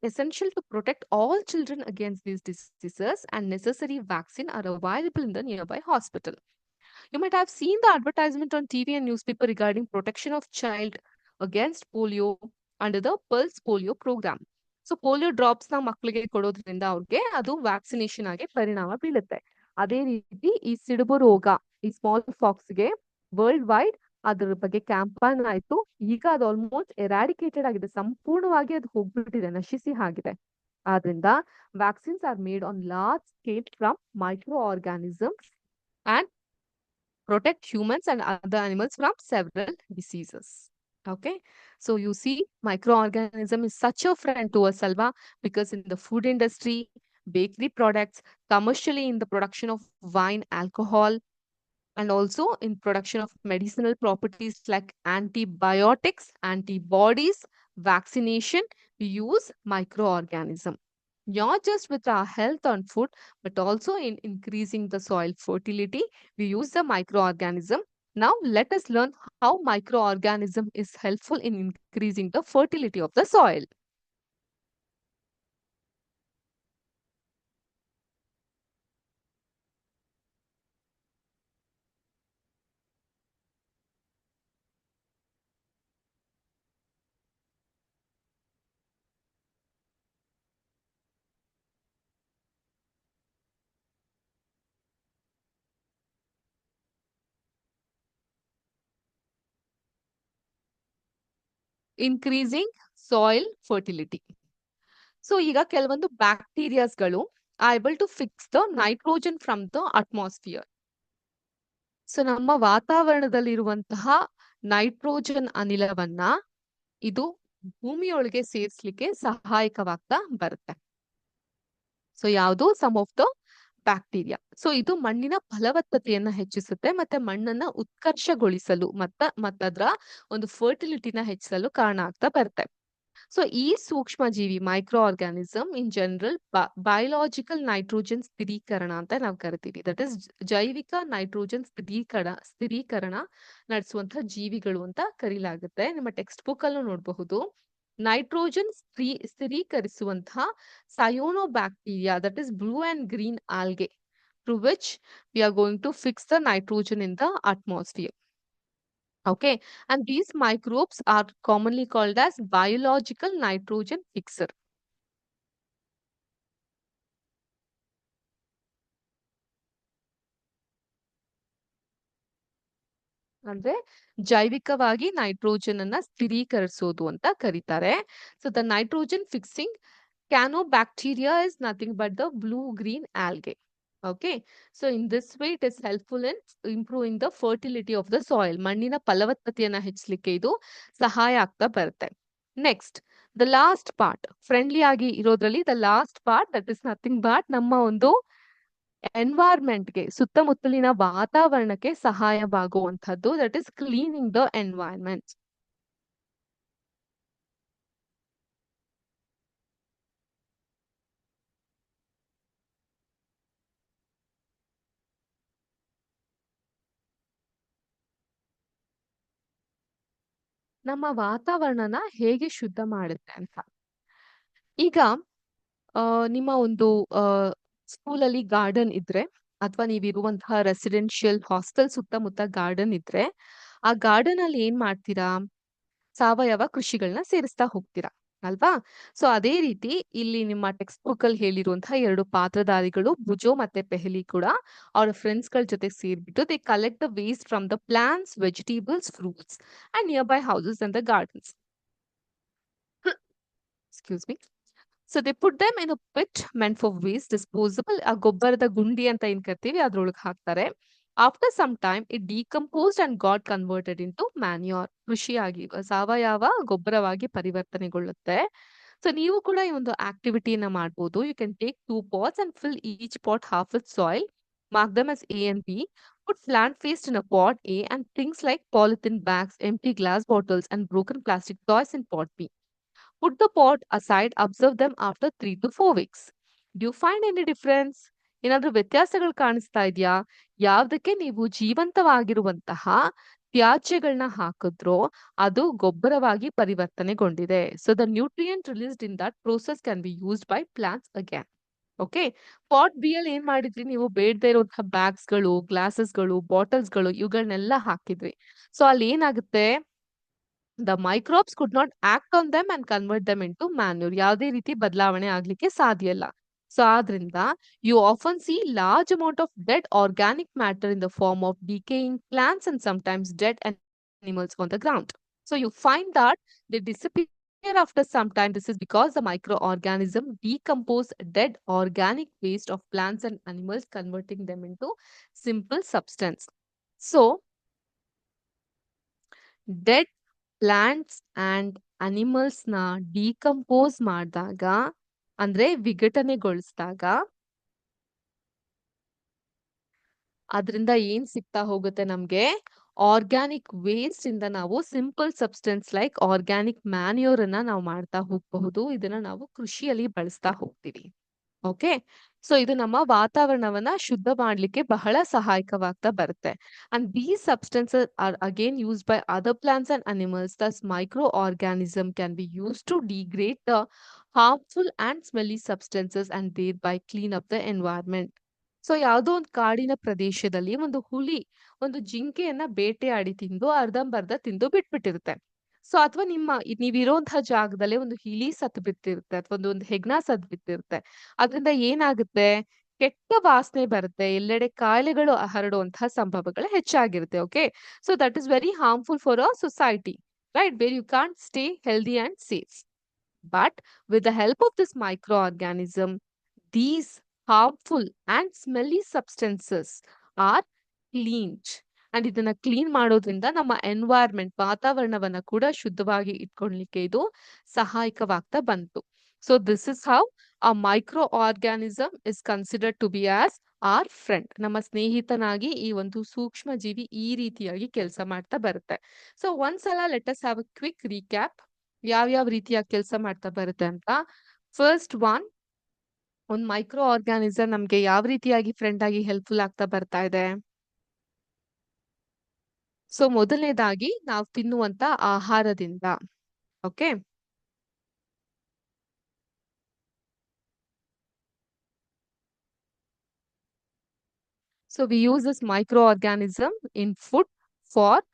essential to protect all children against these diseases and necessary vaccine are available in the nearby hospital. You might have seen the advertisement on TV and newspaper regarding protection of child against polio under the Pulse Polio program. So polio drops ನ ಮಕ್ಕಳಿಗೆ ಕೊಡೋದ್ರಿಂದ ಅವ್ರಿಗೆ ಅದು vaccination ಆಗಿ ಪರಿಣಾಮ ಬೀಳುತ್ತೆ. ಅದೇ ರೀತಿ ಈ ಸಿಡುಬು ರೋಗ, ಈ ಸ್ಮಾಲ್ ಪಾಕ್ಸ್ ಗೆ ವರ್ಲ್ಡ್ ವೈಡ್ ಅದ್ರ ಬಗ್ಗೆ ಕ್ಯಾಂಪೇನ್ ಆಯ್ತು. ಈಗ ಅದು ಆಲ್ಮೋಸ್ಟ್ ಎರಾಡಿಕೇಟೆಡ್ ಆಗಿದೆ, ಸಂಪೂರ್ಣವಾಗಿ ಅದು ಹೋಗ್ಬಿಟ್ಟಿದೆ, ನಶಿಸಿ ಆಗಿದೆ. ಆದ್ರಿಂದ vaccines are made on large scale from micro organisms and protect humans and other animals from several diseases. Okay, so you see, microorganism is such a friend to us, Alva, because in the food industry, bakery products, commercially in the production of wine, alcohol, and also in production of medicinal properties like antibiotics, antibodies, vaccination, we use microorganism. Not just with our health on food, but also in increasing the soil fertility, we use the microorganism. Now let us learn how microorganism is helpful in increasing the fertility of the soil. Increasing soil fertility. So ಈಗ ಕೆಲವೊಂದು ಬ್ಯಾಕ್ಟೀರಿಯಾಸ್ಗಳು are able to fix the nitrogen from the atmosphere. So ನಮ್ಮ ವಾತಾವರಣದಲ್ಲಿರುವಂತಹ nitrogen ಅನಿಲವನ್ನ ಇದು ಭೂಮಿಯೊಳಗೆ ಸೇರಿಸ್ಲಿಕ್ಕೆ ಸಹಾಯಕವಾಗ್ತಾ ಬರುತ್ತೆ. So ಯಾವುದು? Some of the bacteria. So ಇದು ಮಣ್ಣಿನ ಫಲವತ್ತತೆಯನ್ನ ಹೆಚ್ಚಿಸುತ್ತೆ ಮತ್ತೆ ಮಣ್ಣನ್ನ ಉತ್ಕರ್ಷಗೊಳಿಸಲು ಮತ್ತದ್ರ ಒಂದು ಫರ್ಟಿಲಿಟಿನ ಹೆಚ್ಚಿಸಲು ಕಾರಣ ಆಗ್ತಾ ಬರುತ್ತೆ. ಸೊ ಈ ಸೂಕ್ಷ್ಮ ಜೀವಿ micro organism in general biological nitrogen ಸ್ಥಿರೀಕರಣ ಅಂತ ನಾವು ಕರಿತೀವಿ. ದಟ್ ಇಸ್ ಜೈವಿಕ ನೈಟ್ರೋಜನ್ ಸ್ಥಿರೀಕರಣ ನಡೆಸುವಂತಹ ಜೀವಿಗಳು ಅಂತ ಕರೀಲಾಗುತ್ತೆ. ನಿಮ್ಮ ಟೆಕ್ಸ್ಟ್ ಬುಕ್ ಅಲ್ಲೂ ನೋಡಬಹುದು. ನೈಟ್ರೋಜನ್ ಸ್ಥಿರೀಕರಿಸುವಂತಹ cyanobacteria, that is blue and green algae, through which we are going to fix the nitrogen in the atmosphere. Okay, and these microbes are commonly called as biological nitrogen fixer. ಅಂದ್ರೆ ಜೈವಿಕವಾಗಿ nitrogen ಅನ್ನ ಸ್ಥಿರೀಕರಿಸೋದು ಅಂತ ಕರೀತಾರೆ. So the nitrogen fixing cyanobacteria is nothing but the blue green algae. Okay, so in this way it is helpful in improving the fertility of the soil. ಮಣ್ಣಿನ ಫಲವತ್ತತೆಯನ್ನ ಹೆಚ್ಚಲಿಕ್ಕೆ ಇದು ಸಹಾಯ ಆಗ್ತಾ ಬರುತ್ತೆ. Next, the last part friendly ಆಗಿ ಇರೋದ್ರಲ್ಲಿ the last part that is nothing but ನಮ್ಮ ಒಂದು ಎನ್ವೈರ್ಮೆಂಟ್ಗೆ ಸುತ್ತಮುತ್ತಲಿನ ವಾತಾವರಣಕ್ಕೆ ಸಹಾಯವಾಗುವಂತದ್ದು that is cleaning the environment. ನಮ್ಮ ವಾತಾವರಣನ ಹೇಗೆ ಶುದ್ಧ ಮಾಡುತ್ತೆ ಅಂತ. ಈಗ ನಿಮ್ಮ ಒಂದು ಸ್ಕೂಲಲ್ಲಿ ಗಾರ್ಡನ್ ಇದ್ರೆ ಅಥವಾ ನೀವಿರುವಂತಹ ರೆಸಿಡೆನ್ಷಿಯಲ್ ಹಾಸ್ಟೆಲ್ ಸುತ್ತಮುತ್ತ ಗಾರ್ಡನ್ ಇದ್ರೆ ಆ ಗಾರ್ಡನ್ ಅಲ್ಲಿ ಏನ್ ಮಾಡ್ತೀರಾ? ಸಾವಯವ ಕೃಷಿಗಳನ್ನ ಸೇರಿಸ್ತಾ ಹೋಗ್ತೀರಾ ಅಲ್ವಾ? ಸೊ ಅದೇ ರೀತಿ ಇಲ್ಲಿ ನಿಮ್ಮ ಟೆಕ್ಸ್ಟ್ ಬುಕ್ ಅಲ್ಲಿ ಹೇಳಿರುವಂತಹ ಎರಡು ಪಾತ್ರಧಾರಿಗಳು ಭುಜೋ ಮತ್ತೆ ಪೆಹಲಿ ಕೂಡ ಅವರ ಫ್ರೆಂಡ್ಸ್ ಗಳ ಜೊತೆ ಸೇರ್ಬಿಟ್ಟು they collect the waste from the plants, vegetables, fruits and nearby houses and the gardens. Excuse me. So they put them in a pit meant for waste disposable. ಆ ಗೊಬ್ಬರದ ಗುಂಡಿ ಅಂತ ಏನ್ ಕರಿತೀವಿ ಅದ್ರೊಳಗೆ ಹಾಕ್ತಾರೆ. After some time it decomposed and got converted into manure. ಕೃಷಿಯಾಗಿ ಸಾವಯವ ಗೊಬ್ಬರವಾಗಿ ಪರಿವರ್ತನೆಗೊಳ್ಳುತ್ತೆ. ಸೊ ನೀವು ಕೂಡ ಈ ಒಂದು ಆಕ್ಟಿವಿಟಿನ ಮಾಡ್ಬೋದು. You can take 2 pots and fill each pot half with soil. Mark them as A and B. Put plant waste in a pot A and things like polythene bags, empty glass bottles, and broken plastic toys in pot B. Put the pot aside, observe them after 3 to 4 weeks. Do you find any difference? ಏನಾದ್ರೂ ವ್ಯತ್ಯಾಸಗಳು ಕಾಣಿಸ್ತಾ ಇದೆಯಾ? ಯಾವ್ದಕ್ಕೆ ನೀವು ಜೀವಂತವಾಗಿರುವಂತಹ ತ್ಯಾಜ್ಯಗಳನ್ನ ಹಾಕಿದ್ರೋ ಅದು ಗೊಬ್ಬರವಾಗಿ ಪರಿವರ್ತನೆಗೊಂಡಿದೆ. So the nutrient released in that process can be used by plants again. Okay. Part B ಅಲ್ಲಿ ಏನ್ ಮಾಡಿದ್ರಿ ನೀವು? ಬೇಡದೇ ಇರುವಂತಹ ಬ್ಯಾಗ್ಸ್ಗಳು, ಗ್ಲಾಸಸ್ಗಳು, ಬಾಟಲ್ಸ್ಗಳು ಇವುಗಳನ್ನೆಲ್ಲ ಹಾಕಿದ್ರಿ. ಸೊ ಅಲ್ಲಿ ಏನಾಗುತ್ತೆ? The microbes could not act on them and convert them into manure. ಯಾವುದೇ ರೀತಿ ಬದಲಾವಣೆ ಆಗ್ಲಿಕ್ಕೆ ಸಾಧ್ಯ ಇಲ್ಲ. ಸೊ ಆದ್ರಿಂದ you often see large amount of dead organic matter in the form of decaying plants and sometimes dead animals on the ground. So you find that they disappear after some time. This is because the microorganism decompose dead organic waste of plants and animals, converting them into simple substance. So dead plants and animals ನ decompose ಮಾಡಿದಾಗ ಅಂದ್ರೆ ವಿಘಟನೆಗೊಳಿಸಿದಾಗ ಅದರಿಂದ ಏನ್ ಸಿಗ್ತಾ ಹೋಗುತ್ತೆ ನಮ್ಗೆ? Organic waste ಇಂದ ನಾವು simple substance like organic manure ಅನ್ನ ನಾವು ಮಾಡ್ತಾ ಹೋಗಬಹುದು. ಇದನ್ನ ನಾವು ಕೃಷಿಯಲ್ಲಿ ಬಳಸ್ತಾ ಹೋಗ್ತೀವಿ. ಓಕೆ. ಸೊ ಇದು ನಮ್ಮ ವಾತಾವರಣವನ್ನ ಶುದ್ಧ ಮಾಡ್ಲಿಕ್ಕೆ ಬಹಳ ಸಹಾಯಕವಾಗ್ತಾ ಬರುತ್ತೆ. And these substances are again used by other plants and animals. Thus micro organism can be use to degrade the harmful and smelly substances and thereby clean up the environment. So ಯಾವುದೋ ಒಂದು ಕಾಡಿನ ಪ್ರದೇಶದಲ್ಲಿ ಒಂದು ಹುಲಿ ಒಂದು ಜಿಂಕೆಯನ್ನ ಬೇಟೆಯಾಡಿ ತಿಂದು ಅರ್ಧಂಬರ್ಧ ತಿಂದು ಬಿಟ್ಬಿಟ್ಟಿರುತ್ತೆ. ಸೊ ಅಥವಾ ನೀವಿರುವಂತಹ ಜಾಗದಲ್ಲೇ ಒಂದು ಇಲಿ ಸತ್ತು ಬಿಟ್ಟಿರುತ್ತೆ ಅಥವಾ ಒಂದು ಹೆಗ್ಣ ಸತ್ತು ಬಿಟ್ಟಿರುತ್ತೆ. ಅದ್ರಿಂದ ಏನಾಗುತ್ತೆ? ಕೆಟ್ಟ ವಾಸನೆ ಬರುತ್ತೆ. ಎಲ್ಲೆಡೆ ಕಾಯಿಲೆಗಳು ಹರಡುವಂತಹ ಸಂಭವಗಳು ಹೆಚ್ಚಾಗಿರುತ್ತೆ. Okay. So that is very harmful for a society, right? Where you can't stay healthy and safe. But with the help of this microorganism, these harmful and smelly substances are cleaned. And ಇದನ್ನ clean ಮಾಡೋದ್ರಿಂದ ನಮ್ಮ environment ವಾತಾವರಣವನ್ನ ಕೂಡ ಶುದ್ಧವಾಗಿ ಇಟ್ಕೊಳ್ಲಿಕ್ಕೆ ಇದು ಸಹಾಯಕವಾಗ್ತಾ ಬಂತು. So this is how a micro organism is considered to be as our friend. ನಮ್ಮ ಸ್ನೇಹಿತನಾಗಿ ಈ ಒಂದು ಸೂಕ್ಷ್ಮ ಜೀವಿ ಈ ರೀತಿಯಾಗಿ ಕೆಲಸ ಮಾಡ್ತಾ ಬರುತ್ತೆ. ಸೊ ಒಂದ್ಸಲ let us have a quick recap ಯಾವ್ಯಾವ ರೀತಿಯಾಗಿ ಕೆಲಸ ಮಾಡ್ತಾ ಬರುತ್ತೆ ಅಂತ. ಫಸ್ಟ್ ಒನ್, ಒಂದು ಮೈಕ್ರೋ ಆರ್ಗ್ಯಾನಿಸಮ್ ನಮ್ಗೆ ಯಾವ ರೀತಿಯಾಗಿ ಫ್ರೆಂಡ್ ಆಗಿ ಹೆಲ್ಪ್ಫುಲ್ ಆಗ್ತಾ ಬರ್ತಾ ಇದೆ? ಸೊ ಮೊದಲನೇದಾಗಿ ನಾವು ತಿನ್ನುವಂತ ಆಹಾರದಿಂದ. Okay. So we use this micro organism in food for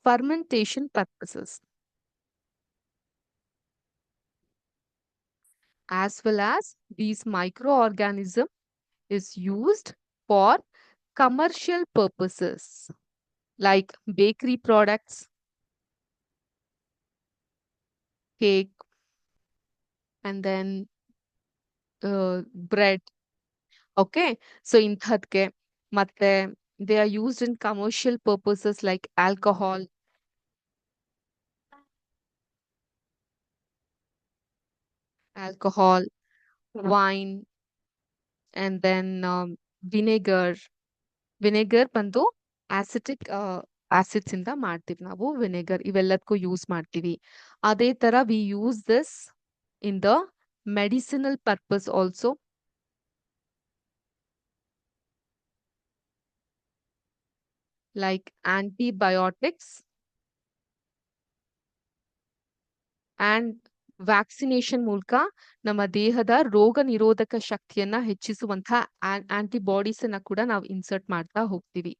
fermentation purposes, as well as these microorganism is used for commercial purposes like bakery products, cake, and then bread. Okay. So ಇಂಥದ್ಕೆ ಮತ್ತೆ they are used in commercial purposes like alcohol. alcohol, wine, and then vinegar. Vinegar ಬಂದು acetic acids ಇಂದ ಮಾಡ್ತೀವಿ ನಾವು vinegar ಇವೆಲ್ಲದಕ್ಕೂ use ಮಾಡ್ತೀವಿ. ಅದೇ ತರ we use this in the medicinal purpose also. Like antibiotics and vaccination ಮೂಲಕ ನಮ್ಮ ದೇಹದ ರೋಗ ನಿರೋಧಕ ಶಕ್ತಿಯನ್ನ ಹೆಚ್ಚಿಸುವಂತಹ ಆಂಟಿಬಾಡೀಸ್ ಅನ್ನ ಕೂಡ ನಾವು ಇನ್ಸರ್ಟ್ ಮಾಡ್ತಾ ಹೋಗ್ತೀವಿ.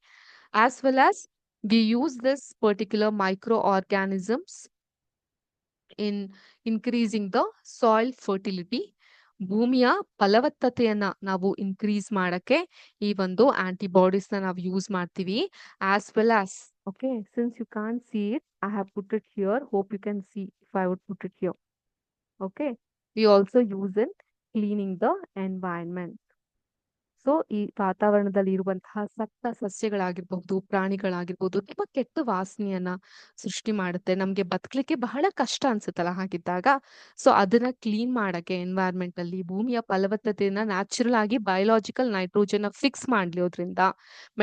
As well as we use this particular micro organisms in increasing the soil fertility. ಭೂಮಿಯ ಫಲವತ್ತತೆಯನ್ನ ನಾವು ಇನ್ಕ್ರೀಸ್ ಮಾಡಕ್ಕೆ ಈ ಒಂದು ಆಂಟಿಬಾಡೀಸ್ ನ ನಾವು ಯೂಸ್ ಮಾಡ್ತೀವಿ. As well as okay, since you can't see it, I have put it here. Hope you can see if I would put it here. Okay, we also use it cleaning the environment. So ಈ ವಾತಾವರಣದಲ್ಲಿ ಇರುವಂತಹ ಸತ್ತ ಸಸ್ಯಗಳಾಗಿರ್ಬಹುದು, ಪ್ರಾಣಿಗಳಾಗಿರ್ಬಹುದು, ತುಂಬಾ ಕೆಟ್ಟ ವಾಸನೆಯನ್ನ ಸೃಷ್ಟಿ ಮಾಡುತ್ತೆ. ನಮ್ಗೆ ಬದುಕಲಿಕ್ಕೆ ಬಹಳ ಕಷ್ಟ ಅನ್ಸುತ್ತಲ್ಲ ಹಾಗಿದ್ದಾಗ. ಸೊ ಅದನ್ನ ಕ್ಲೀನ್ ಮಾಡಕ್ಕೆ ಎನ್ವೈರ್ಮೆಂಟ್ ಅಲ್ಲಿ ಭೂಮಿಯ ಫಲವತ್ತತೆಯನ್ನ ನ್ಯಾಚುರಲ್ ಆಗಿ ಬಯೋಲಾಜಿಕಲ್ ನೈಟ್ರೋಜನ್ ಫಿಕ್ಸ್ ಮಾಡ್ಲಿಯೋದ್ರಿಂದ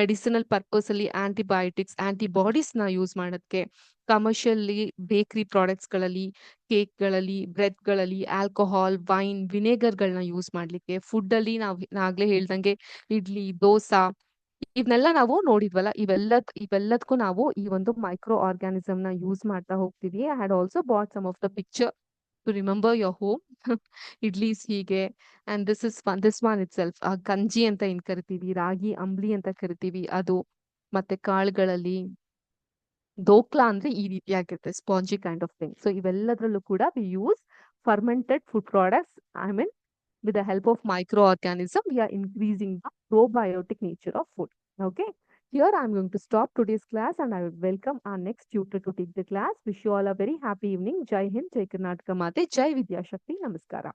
ಮೆಡಿಸಿನಲ್ ಪರ್ಪಸ್ ಅಲ್ಲಿ ಆಂಟಿಬಯೋಟಿಕ್ಸ್ ಆಂಟಿಬಾಡೀಸ್ ನ ಯೂಸ್ ಮಾಡೋದಕ್ಕೆ, ಕಮರ್ಷಿಯಲಿ ಬೇಕರಿ ಪ್ರಾಡಕ್ಟ್ಸ್ ಗಳಲ್ಲಿ, ಕೇಕ್ಗಳಲ್ಲಿ, ಬ್ರೆಡ್ಗಳಲ್ಲಿ, ಆಲ್ಕೋಹಾಲ್, ವೈನ್, ವಿನೆಗರ್ಗಳನ್ನ ಯೂಸ್ ಮಾಡ್ಲಿಕ್ಕೆ, ಫುಡ್ ಅಲ್ಲಿ ನಾಗ್ಲೇ ಹೇಳ್ದಂಗೆ ಇಡ್ಲಿ, ದೋಸಾ ಇವನ್ನೆಲ್ಲ ನಾವು ನೋಡಿದ್ವಲ್ಲ, ಇವೆಲ್ಲದಕ್ಕೂ ನಾವು ಈ ಒಂದು ಮೈಕ್ರೋ ಆರ್ಗ್ಯಾನಿಸಮ್ ನ ಯೂಸ್ ಮಾಡ್ತಾ ಹೋಗ್ತೀವಿ. I had also bought some of the picture to remember your home. Idlis ಹೀಗೆ, and this one itself ಗಂಜಿ ಅಂತ ಏನ್ ಕರಿತೀವಿ, ರಾಗಿ ಅಂಬ್ಲಿ ಅಂತ ಕರಿತೀವಿ ಅದು, ಮತ್ತೆ ಕಾಳುಗಳಲ್ಲಿ ದೋಕ್ಲಾ ಅಂದ್ರೆ ಈ ರೀತಿಯಾಗಿರುತ್ತೆ, spongy kind of thing. So ಇವೆಲ್ಲದರಲ್ಲೂ ಕೂಡ we use fermented food products. I mean with the help of microorganism, we are increasing the probiotic nature of food. Okay. Here I am going to stop today's class and I will welcome our next tutor to take the class. Wish you all a very happy evening. Jai Hind, Jai Karnataka Mate, Jai Vidya Shakti. Namaskara.